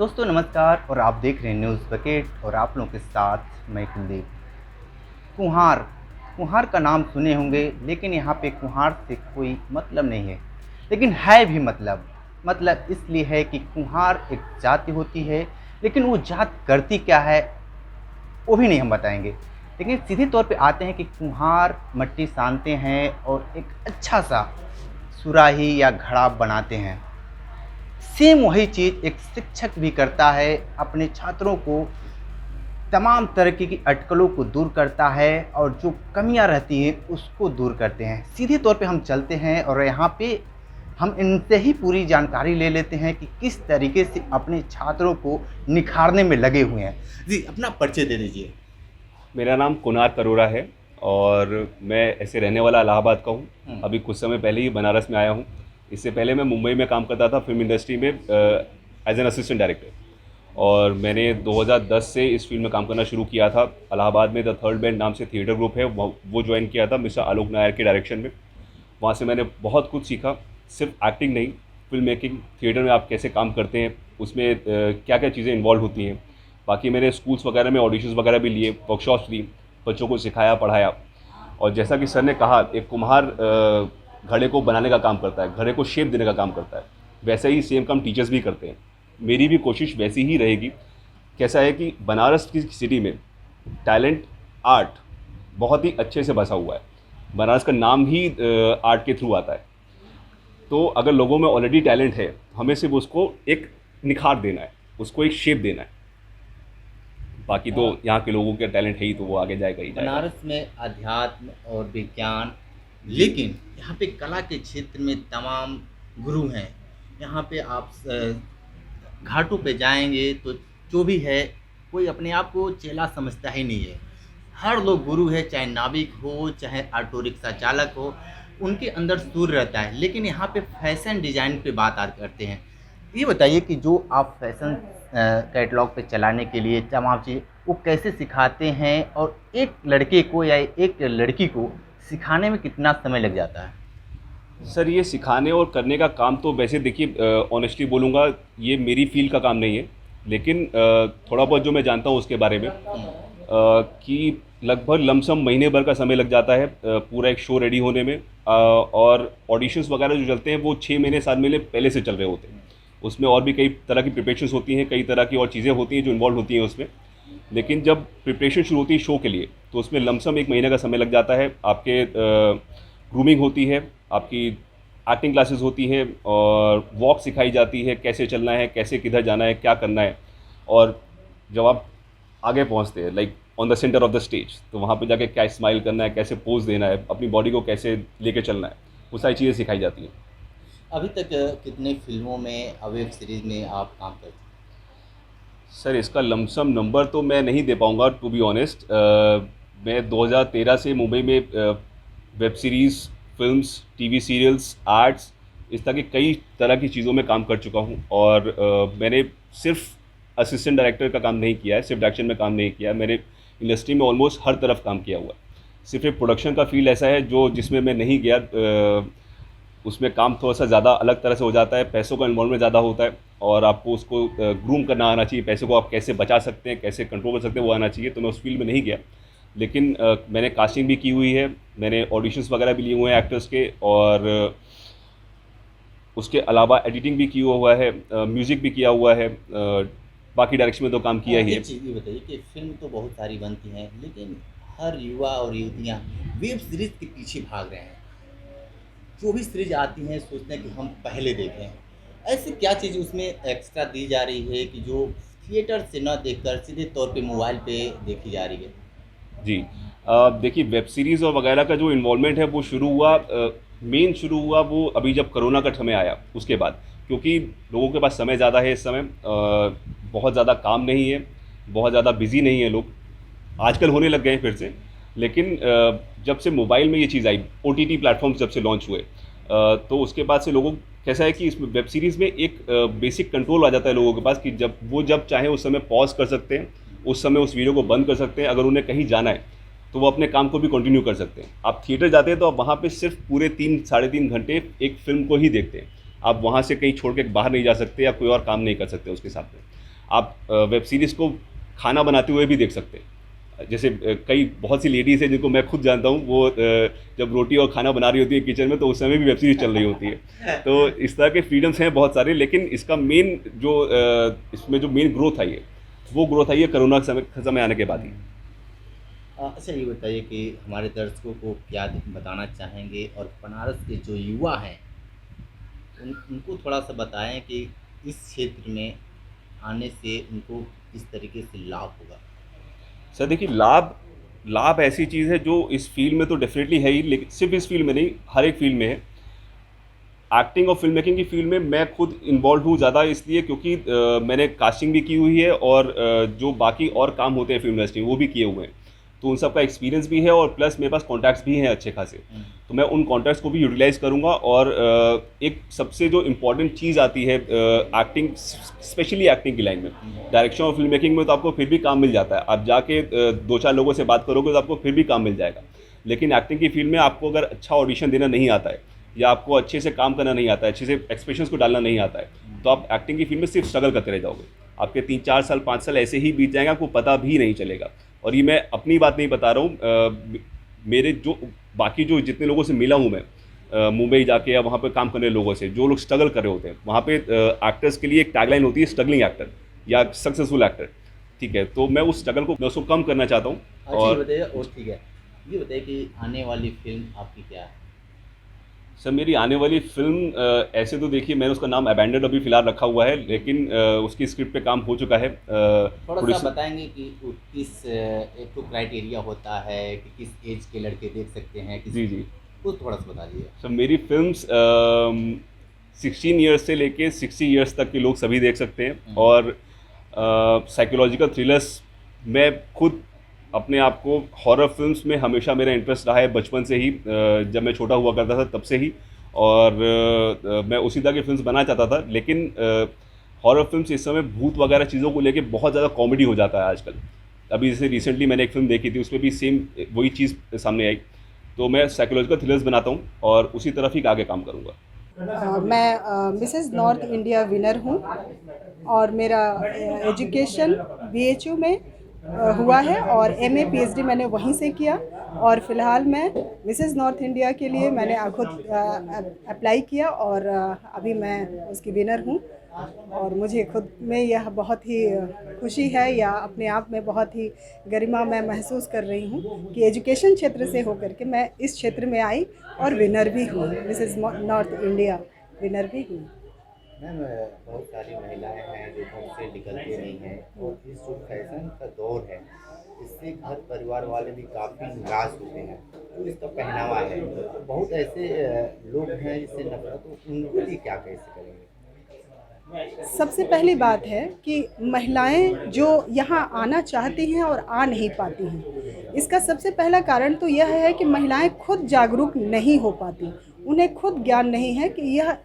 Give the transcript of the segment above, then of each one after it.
दोस्तों नमस्कार और आप देख रहे हैं न्यूज़ बकेट और आप लोगों के साथ मैं कुलदीप। कुम्हार कुम्हार का नाम सुने होंगे, लेकिन यहाँ पे कुम्हार से कोई मतलब नहीं है, लेकिन है भी मतलब इसलिए है कि कुम्हार एक जाति होती है, लेकिन वो जात करती क्या है वो भी नहीं हम बताएंगे। लेकिन सीधे तौर पे आते हैं कि कुम्हार मिट्टी सानते हैं और एक अच्छा सा सुराही या घड़ा बनाते हैं। सेम वही चीज़ एक शिक्षक भी करता है, अपने छात्रों को तमाम तरीके की अटकलों को दूर करता है और जो कमियां रहती हैं उसको दूर करते हैं। सीधे तौर पे हम चलते हैं और यहाँ पे हम इनसे ही पूरी जानकारी ले लेते हैं कि किस तरीके से अपने छात्रों को निखारने में लगे हुए हैं। जी, अपना परिचय दे दीजिए। मेरा नाम कुनार करोरा है और मैं ऐसे रहने वाला इलाहाबाद का हूँ। अभी कुछ समय पहले ही बनारस में आया हूँ। इससे पहले मैं मुंबई में काम करता था फिल्म इंडस्ट्री में एज एन असिस्टेंट डायरेक्टर, और मैंने 2010 से इस फील्ड में काम करना शुरू किया था। इलाहाबाद में द थर्ड बैंड नाम से थिएटर ग्रुप है, वो ज्वाइन किया था मिस्टर आलोक नायर के डायरेक्शन में। वहाँ से मैंने बहुत कुछ सीखा, सिर्फ एक्टिंग नहीं, फिल्म मेकिंग, थिएटर में आप कैसे काम करते हैं, उसमें क्या क्या चीज़ें इन्वॉल्व होती हैं। बाकी मैंने स्कूल्स वगैरह में ऑडिशंस वगैरह भी लिए, वर्कशॉप्स ली, बच्चों को सिखाया, पढ़ाया। और जैसा कि सर ने कहा, एक कुम्हार घड़े को बनाने का काम करता है, घड़े को शेप देने का काम करता है, वैसे ही सेम काम टीचर्स भी करते हैं। मेरी भी कोशिश वैसी ही रहेगी। कैसा है कि बनारस की सिटी में टैलेंट, आर्ट बहुत ही अच्छे से बसा हुआ है। बनारस का नाम ही आर्ट के थ्रू आता है। तो अगर लोगों में ऑलरेडी टैलेंट है, हमें सिर्फ उसको एक निखार देना है, उसको एक शेप देना है। बाकी तो यहाँ के लोगों का टैलेंट है ही, तो वो आगे जाएगा ही जाएगा। बनारस में अध्यात्म और विज्ञान, लेकिन यहाँ पे कला के क्षेत्र में तमाम गुरु हैं। यहाँ पे आप घाटों पे जाएंगे तो जो भी है, कोई अपने आप को चेला समझता ही नहीं है। हर लोग गुरु है, चाहे नाविक हो, चाहे ऑटो रिक्शा चालक हो, उनके अंदर सूर्य रहता है। लेकिन यहाँ पे फैशन डिज़ाइन पे बात करते हैं। ये बताइए कि जो आप फैशन कैटलॉग पे चलाने के लिए तमाम चीज़ वो कैसे सिखाते हैं, और एक लड़के को या एक लड़की को सिखाने में कितना समय लग जाता है? सर, ये सिखाने और करने का काम तो वैसे देखिए, ऑनेस्टली बोलूँगा, ये मेरी फील्ड का काम नहीं है। लेकिन थोड़ा बहुत जो मैं जानता हूँ उसके बारे में, कि लगभग लमसम महीने भर का समय लग जाता है पूरा एक शो रेडी होने में। और ऑडिशंस वगैरह जो चलते हैं वो 6 महीने 7 महीने पहले से चल रहे होते हैं। उसमें और भी कई तरह की प्रिपरेशंस होती हैं, कई तरह की और चीज़ें होती हैं जो इन्वॉल्व होती हैं उसमें। लेकिन जब प्रिपरेशन शुरू होती है शो के लिए, तो उसमें लमसम 1 महीने का समय लग जाता है। आपके ग्रूमिंग होती है, आपकी एक्टिंग क्लासेस होती हैं, और वॉक सिखाई जाती है, कैसे चलना है, कैसे किधर जाना है, क्या करना है। और जब आप आगे पहुंचते हैं, like on the centre of the stage, तो वहाँ पे जाके क्या स्माइल करना है, कैसे पोज देना है, अपनी बॉडी को कैसे लेके चलना है, वो सारी चीज़ें सिखाई जाती हैं। अभी तक कितनी फिल्मों में, वेब सीरीज में आप काम करते हैं? सर, इसका लमसम नंबर तो मैं नहीं दे पाऊँगा, टू बी ऑनेस्ट। मैं 2013 से मुंबई में web series, films, TV serials, arts, इस तरह की कई तरह की चीज़ों में काम कर चुका हूँ। और मैंने सिर्फ असिस्टेंट डायरेक्टर का काम नहीं किया है, सिर्फ डायरेक्शन में काम नहीं किया है। मैंने इंडस्ट्री में ऑलमोस्ट हर तरफ काम किया हुआ है। सिर्फ एक प्रोडक्शन का फील्ड ऐसा है जो जिसमें मैं नहीं गया। उसमें काम थोड़ा सा ज़्यादा अलग तरह से हो जाता है, पैसों का इन्वॉल्वमेंट ज़्यादा होता है, और आपको उसको ग्रूम करना आना चाहिए। पैसों को आप कैसे बचा सकते हैं, कैसे कंट्रोल कर सकते हैं, वो आना चाहिए। तो मैं उस फील्ड में नहीं गया। लेकिन मैंने कास्टिंग भी की हुई है, मैंने ऑडिशंस वगैरह भी लिए हुए हैं एक्टर्स के, और उसके अलावा एडिटिंग भी किया हुआ है, म्यूज़िक भी किया हुआ है, बाकी डायरेक्शन में तो काम किया ही है। एक चीज़ ये बताइए कि फिल्म तो बहुत सारी बनती हैं, लेकिन हर युवा और युवतियाँ वेब सीरीज के पीछे भाग रहे हैं। जो भी सीरीज आती हैं सोचते हैं कि हम पहले देखें। ऐसी क्या चीज़ उसमें एक्स्ट्रा दी जा रही है कि जो थिएटर से न देखकर सीधे तौर पे मोबाइल पे देखी जा रही है? जी, देखिए, वेब सीरीज़ और वगैरह का जो इन्वॉल्वमेंट है वो शुरू हुआ, मेन शुरू हुआ वो अभी जब कोरोना का समय आया उसके बाद। क्योंकि लोगों के पास समय ज़्यादा है इस समय, बहुत ज़्यादा काम नहीं है, बहुत ज़्यादा बिज़ी नहीं है लोग, आजकल होने लग गए हैं फिर से। लेकिन जब से मोबाइल में ये चीज़ आई, OTT प्लेटफॉर्म्स जब से लॉन्च हुए, तो उसके बाद से लोगों कैसा है कि इस वेब सीरीज़ में एक बेसिक कंट्रोल आ जाता है लोगों के पास, कि जब चाहें उस समय पॉज कर सकते हैं, उस समय उस वीडियो को बंद कर सकते हैं। अगर उन्हें कहीं जाना है तो वो अपने काम को भी कंटिन्यू कर सकते हैं। आप थिएटर जाते हैं तो आप वहाँ पे सिर्फ पूरे 3-3.5 घंटे एक फिल्म को ही देखते हैं। आप वहाँ से कहीं छोड़ के बाहर नहीं जा सकते, या कोई और काम नहीं कर सकते उसके साथ में। आप वेब सीरीज़ को खाना बनाते हुए भी देख सकते हैं। जैसे कई बहुत सी लेडीज़ हैं जिनको मैं खुद जानता हूँ, वो जब रोटी और खाना बना रही होती है किचन में, तो उस समय भी वेब सीरीज़ चल रही होती है। तो इस तरह के फ्रीडम्स हैं बहुत सारे, लेकिन इसका मेन जो इसमें जो मेन ग्रोथ आई है, वो ग्रोथ आई है कोरोना के समय आने के बाद ही। अच्छा, ये बताइए कि हमारे दर्शकों को क्या बताना चाहेंगे, और बनारस के जो युवा हैं उनको थोड़ा सा बताएं कि इस क्षेत्र में आने से उनको किस तरीके से लाभ होगा। सर देखिए, लाभ लाभ ऐसी चीज़ है जो इस फील्ड में तो डेफिनेटली है ही, लेकिन सिर्फ इस फील्ड में नहीं, हर एक फील्ड में है। एक्टिंग और फिल्म मेकिंग की फील्ड में मैं खुद इन्वॉल्व हूँ ज़्यादा इसलिए क्योंकि मैंने कास्टिंग भी की हुई है, और जो बाकी और काम होते हैं फिल्म इंडस्ट्री वो भी किए हुए हैं, तो उन सब का एक्सपीरियंस भी है, और प्लस मेरे पास कॉन्टैक्ट्स भी हैं अच्छे खासे। तो मैं उन कॉन्टैक्ट्स को भी यूटिलाइज़ करूँगा। और एक सबसे जो इम्पॉर्टेंट चीज़ आती है एक्टिंग, स्पेशली एक्टिंग की लाइन में, डायरेक्शन और फिल्म मेकिंग में तो आपको फिर भी काम मिल जाता है। आप जाके 2-4 लोगों से बात करोगे तो आपको फिर भी काम मिल जाएगा। लेकिन एक्टिंग की फील्ड में आपको अगर अच्छा ऑडिशन देना नहीं आता है, या आपको अच्छे से काम करना नहीं आता है, अच्छे से एक्सप्रेशंस को डालना नहीं आता है, तो आप एक्टिंग की फील्ड में सिर्फ स्ट्रगल करते रह जाओगे। आपके 3-4 साल 5 साल ऐसे ही बीत जाएगा, आपको पता भी नहीं चलेगा। और ये मैं अपनी बात नहीं बता रहा हूँ, मेरे जो बाकी जो जितने लोगों से मिला हूँ मैं मुंबई जाके या वहाँ पे काम करने लोगों से, जो लोग स्ट्रगल कर रहे होते हैं, वहाँ पे एक्टर्स के लिए एक टैगलाइन होती है, स्ट्रगलिंग एक्टर या सक्सेसफुल एक्टर। ठीक है, तो मैं उस स्ट्रगल को मैं उसको कम करना चाहता हूँ। और बताइए, और ठीक है, ये बताइए कि आने वाली फिल्म आपकी क्या है। सर मेरी आने वाली फिल्म ऐसे तो देखिए, मैंने उसका नाम अबैंडन अभी फ़िलहाल रखा हुआ है, लेकिन उसकी स्क्रिप्ट पे काम हो चुका है। थोड़ा सा बताएंगे कि किस एक तो क्राइटेरिया होता है कि किस एज के लड़के देख सकते हैं, जी जी, वो थोड़ा सा बता दीजिए। सर मेरी फिल्म्स 16 ईयर्स से लेके 60 ईयर्स तक के लोग सभी देख सकते हैं। और साइकोलॉजिकल थ्रिलर्स, मैं खुद अपने आप को हॉरर फिल्म्स में हमेशा मेरा इंटरेस्ट रहा है बचपन से ही, जब मैं छोटा हुआ करता था तब से ही। और मैं उसी तरह की फिल्म्स बनाना चाहता था, लेकिन हॉरर फिल्म्स इस समय भूत वगैरह चीज़ों को लेके बहुत ज़्यादा कॉमेडी हो जाता है आजकल। अभी जैसे रिसेंटली मैंने एक फिल्म देखी थी, उसमें भी सेम वही चीज़ सामने आई। तो मैं साइकोलॉजिकल थ्रिलर्स बनाता हूँ और उसी तरफ ही आगे काम करूँगा। मैं मिसेस नॉर्थ इंडिया विनर हूँ, और मेरा एजुकेशन BHU में हुआ है, और MA PhD मैंने वहीं से किया। और फिलहाल मैं मिसेस नॉर्थ इंडिया के लिए मैंने खुद अप्लाई किया, और अभी मैं उसकी विनर हूँ। और मुझे खुद में यह बहुत ही खुशी है, या अपने आप में बहुत ही गरिमा मैं महसूस कर रही हूँ कि एजुकेशन क्षेत्र से होकर के मैं इस क्षेत्र में आई और विनर भी हूँ, मिसेस नॉर्थ इंडिया विनर भी हूँ। मैम, बहुत सारी महिलाएं हैं जो घर से निकलती नहीं हैं, और इस जो फैशन का दौर है इससे घर परिवार वाले भी काफ़ी निराश होते हैं। तो इसका पहनावा है, तो बहुत ऐसे लोग हैं जिससे नफरत, तो उनके लिए क्या कैसे करेंगे। सबसे पहली बात है कि महिलाएं जो यहाँ आना चाहती हैं और आ नहीं पाती हैं, इसका सबसे पहला कारण तो यह है कि महिलाएं खुद जागरूक नहीं हो पाती। उन्हें खुद ज्ञान नहीं है कि यह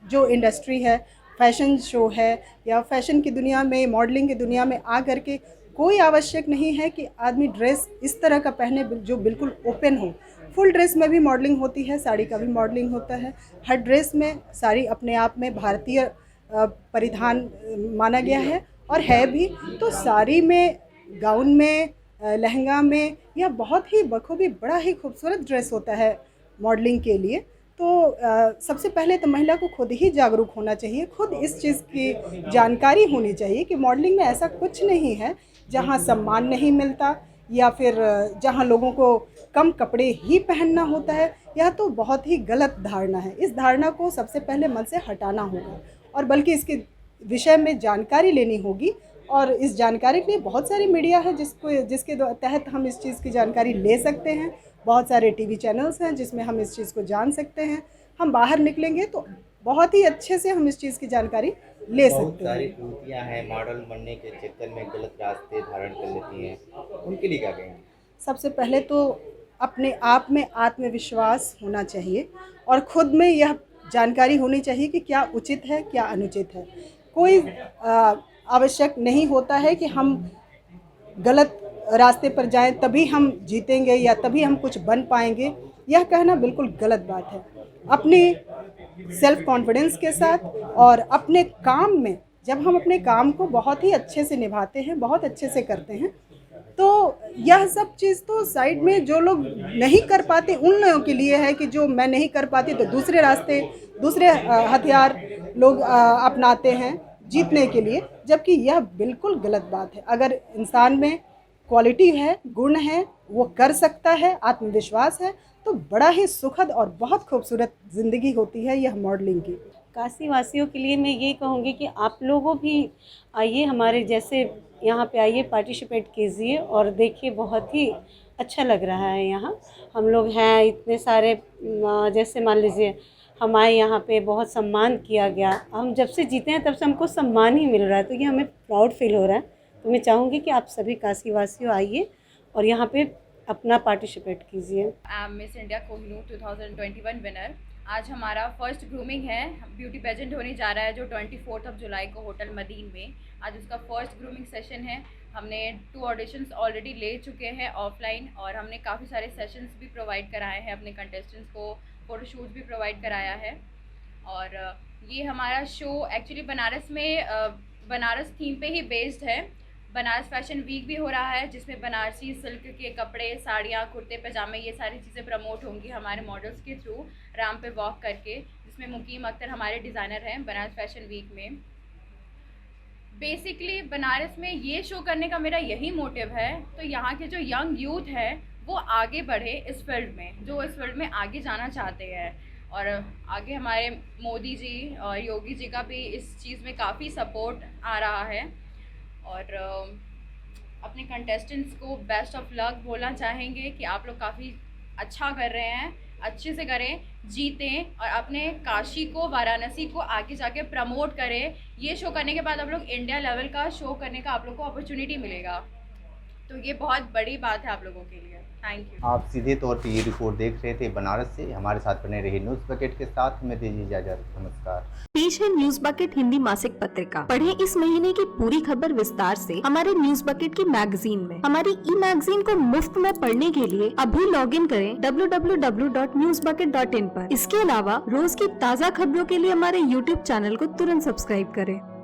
जो इंडस्ट्री है, फैशन शो है, या फैशन की दुनिया में, मॉडलिंग की दुनिया में आ कर के कोई आवश्यक नहीं है कि आदमी ड्रेस इस तरह का पहने जो बिल्कुल ओपन हो। फुल ड्रेस में भी मॉडलिंग होती है, साड़ी का भी मॉडलिंग होता है। हर ड्रेस में, साड़ी अपने आप में भारतीय परिधान माना गया है और है भी। तो साड़ी में, गाउन में, लहंगा में, यह बहुत ही बखूबी बड़ा ही खूबसूरत ड्रेस होता है मॉडलिंग के लिए। तो सबसे पहले तो महिला को खुद ही जागरूक होना चाहिए, खुद इस चीज़ की जानकारी होनी चाहिए कि मॉडलिंग में ऐसा कुछ नहीं है जहां सम्मान नहीं मिलता, या फिर जहां लोगों को कम कपड़े ही पहनना होता है। यह तो बहुत ही गलत धारणा है। इस धारणा को सबसे पहले मन से हटाना होगा, और बल्कि इसके विषय में जानकारी लेनी होगी। और इस जानकारी के लिए बहुत सारी मीडिया है जिसके तहत हम इस चीज़ की जानकारी ले सकते हैं। बहुत सारे TV चैनल्स हैं जिसमें हम इस चीज़ को जान सकते हैं। हम बाहर निकलेंगे तो बहुत ही अच्छे से हम इस चीज़ की जानकारी ले सकते हैं। बहुत सारी युवतियाँ हैं मॉडल बनने के चक्कर में गलत रास्ते धारण कर लेती हैं, उनके लिए क्या कहेंगे। सबसे पहले तो अपने आप में आत्मविश्वास होना चाहिए, और खुद में यह जानकारी होनी चाहिए कि क्या उचित है, क्या अनुचित है। कोई आवश्यक नहीं होता है कि हम गलत रास्ते पर जाएं तभी हम जीतेंगे या तभी हम कुछ बन पाएंगे। यह कहना बिल्कुल गलत बात है। अपने सेल्फ कॉन्फिडेंस के साथ और अपने काम में जब हम अपने काम को बहुत ही अच्छे से निभाते हैं, बहुत अच्छे से करते हैं, तो यह सब चीज़ तो साइड में जो लोग नहीं कर पाते उन लोगों के लिए है कि जो मैं नहीं कर पाती तो दूसरे रास्ते, दूसरे हथियार लोग अपनाते हैं जीतने के लिए, जबकि यह बिल्कुल गलत बात है। अगर इंसान में क्वालिटी है, गुण है, वो कर सकता है, आत्मविश्वास है, तो बड़ा ही सुखद और बहुत खूबसूरत ज़िंदगी होती है यह मॉडलिंग की। काशी वासियों के लिए मैं ये कहूँगी कि आप लोगों भी आइए, हमारे जैसे यहाँ पे आइए, पार्टिसिपेट कीजिए और देखिए, बहुत ही अच्छा लग रहा है यहाँ। हम लोग हैं इतने सारे, जैसे मान लीजिए हमारे यहाँ पे बहुत सम्मान किया गया, हम जब से जीते हैं तब से हमको सम्मान ही मिल रहा है, तो ये हमें प्राउड फील हो रहा है। तो मैं चाहूँगी कि आप सभी काशी वासियों आइए और यहाँ पे अपना पार्टिसिपेट कीजिए। I am miss India Kohinoor 2021 winner. आज हमारा फर्स्ट ग्रूमिंग है, ब्यूटी पेजेंट होने जा रहा है जो 24 जुलाई को होटल मदीन में। आज उसका फर्स्ट ग्रूमिंग सेशन है। हमने 2 ऑडिशंस ऑलरेडी ले चुके हैं ऑफलाइन, और हमने काफ़ी सारे सेशंस भी प्रोवाइड कराए हैं अपने कंटेस्टेंट्स को, फ़ोटोशूट भी प्रोवाइड कराया है। और ये हमारा शो एक्चुअली बनारस में बनारस थीम पे ही बेस्ड है। बनारस फैशन वीक भी हो रहा है, जिसमें बनारसी सिल्क के कपड़े, साड़ियाँ, कुर्ते पजामे, ये सारी चीज़ें प्रमोट होंगी हमारे मॉडल्स के थ्रू राम पे वॉक करके, जिसमें मुकीम अख्तर हमारे डिज़ाइनर हैं बनारस फैशन वीक में। बेसिकली बनारस में ये शो करने का मेरा यही मोटिव है, तो यहाँ के जो यंग यूथ है वो आगे बढ़े इस फील्ड में, जो इस फील्ड में आगे जाना चाहते हैं। और आगे हमारे मोदी जी और योगी जी का भी इस चीज़ में काफ़ी सपोर्ट आ रहा है। और अपने कंटेस्टेंट्स को बेस्ट ऑफ लक बोलना चाहेंगे कि आप लोग काफ़ी अच्छा कर रहे हैं, अच्छे से करें, जीतें और अपने काशी को, वाराणसी को आगे जाके प्रमोट करें। ये शो करने के बाद आप लोग इंडिया लेवल का शो करने का आप लोग को अपॉर्चुनिटी मिलेगा, तो ये बहुत बड़ी बात है आप लोगों के लिए। Thank you. आप सीधे तौर पे ये रिपोर्ट देख रहे थे बनारस से। हमारे साथ बने रही न्यूज़ बकेट के साथ, हमें दीजिए इजाजत। नमस्कार। पेश है न्यूज़ बकेट हिंदी मासिक पत्रिका। पढ़ें इस महीने की पूरी खबर विस्तार से हमारे न्यूज़ बकेट की मैगजीन में। हमारी ई मैगजीन को मुफ्त में पढ़ने के लिए अभी लॉगिन करें www.newsbucket.in पर। इसके अलावा रोज की ताज़ा खबरों के लिए हमारे YouTube चैनल को तुरंत सब्सक्राइब करें।